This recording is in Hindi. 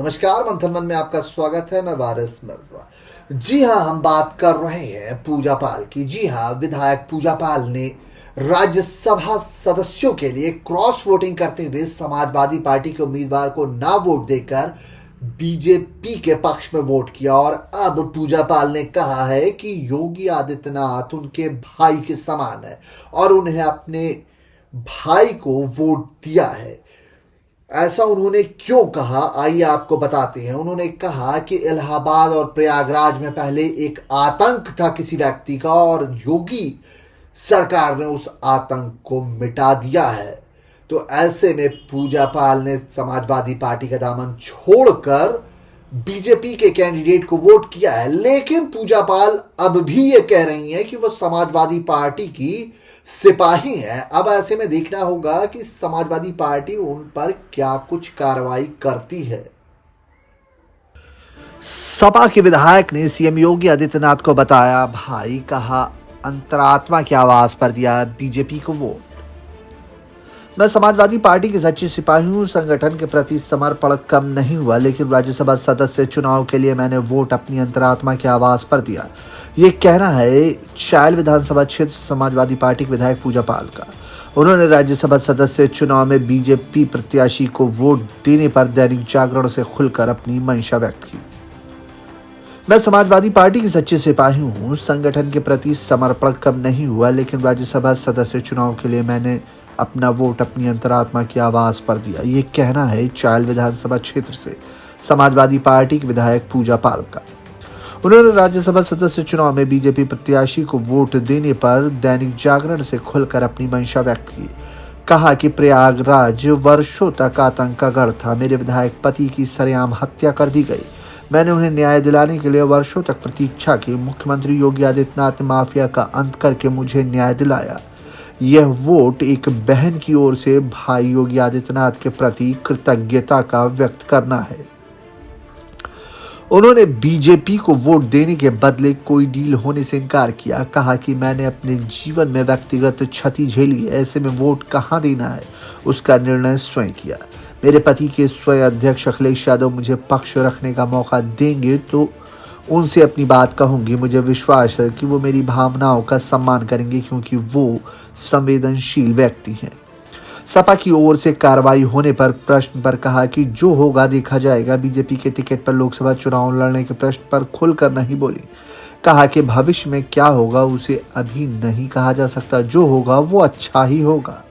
नमस्कार, मंथन मन में आपका स्वागत है। मैं वारिस मिर्जा। जी हाँ, हम बात कर रहे हैं पूजा पाल की। जी हाँ, विधायक पूजा पाल ने राज्यसभा सदस्यों के लिए क्रॉस वोटिंग करते हुए समाजवादी पार्टी के उम्मीदवार को ना वोट देकर बीजेपी के पक्ष में वोट किया। और अब पूजा पाल ने कहा है कि योगी आदित्यनाथ उनके भाई के समान है और उन्हें अपने भाई को वोट दिया है। ऐसा उन्होंने क्यों कहा, आइए आपको बताते हैं। उन्होंने कहा कि इलाहाबाद और प्रयागराज में पहले एक आतंक था किसी व्यक्ति का और योगी सरकार ने उस आतंक को मिटा दिया है। तो ऐसे में पूजा पाल ने समाजवादी पार्टी का दामन छोड़कर बीजेपी के कैंडिडेट को वोट किया है। लेकिन पूजा पाल अब भी ये कह रही हैं कि वो समाजवादी पार्टी की सिपाही हैं। अब ऐसे में देखना होगा कि समाजवादी पार्टी उन पर क्या कुछ कार्रवाई करती है। सपा के विधायक ने सीएम योगी आदित्यनाथ को बताया भाई, कहा अंतरात्मा की आवाज पर दिया बीजेपी को वोट। मैं समाजवादी पार्टी के सच्चे सिपाही हूं। संगठन के प्रति समर्पण कम नहीं हुआ, लेकिन राज्यसभा सदस्य चुनाव के लिए मैंने वोट अपनी अंतरात्मा की आवाज पर दिया। ये कहना है चायल विधानसभा क्षेत्र समाजवादी पार्टी के विधायक पूजा पाल का। उन्होंने राज्यसभा सदस्य चुनाव में बीजेपी प्रत्याशी को वोट देने पर दैनिक जागरण से खुलकर अपनी मंशा व्यक्त की। मैं समाजवादी पार्टी के सच्चे सिपाही हूँ। संगठन के प्रति समर्पण कम नहीं हुआ, लेकिन राज्यसभा सदस्य चुनाव के लिए मैंने अपना वोट अपनी अंतरात्मा की आवाज पर दिया। ये कहना है चायल विधानसभा क्षेत्र से समाजवादी पार्टी के विधायक पूजा पाल का। उन्होंने राज्यसभा सदस्य चुनाव में बीजेपी प्रत्याशी को वोट देने पर दैनिक जागरण से खुलकर अपनी मंशा व्यक्त की। कहा कि प्रयागराज वर्षों तक आतंक का गढ़ था। मेरे विधायक पति की सरेआम हत्या कर दी गई। मैंने उन्हें न्याय दिलाने के लिए वर्षों तक प्रतीक्षा की। मुख्यमंत्री योगी आदित्यनाथ ने माफिया का अंत करके मुझे न्याय दिलाया। यह वोट एक बहन की ओर से भाई योगी आदित्यनाथ के प्रति कृतज्ञता का व्यक्त करना है। उन्होंने बीजेपी को वोट देने के बदले कोई डील होने से इनकार किया। कहा कि मैंने अपने जीवन में व्यक्तिगत क्षति झेली है, ऐसे में वोट कहां देना है उसका निर्णय स्वयं किया। मेरे पति के स्वयं अध्यक्ष अखिलेश यादव मुझे पक्ष रखने का मौका देंगे तो उनसे अपनी बात कहूंगी। मुझे विश्वास है कि वो मेरी भावनाओं का सम्मान करेंगे, क्योंकि वो संवेदनशील व्यक्ति हैं। सपा की ओर से कार्रवाई होने पर प्रश्न पर कहा कि जो होगा देखा जाएगा। बीजेपी के टिकट पर लोकसभा चुनाव लड़ने के प्रश्न पर खुलकर नहीं बोली। कहा कि भविष्य में क्या होगा उसे अभी नहीं कहा जा सकता, जो होगा वो अच्छा ही होगा।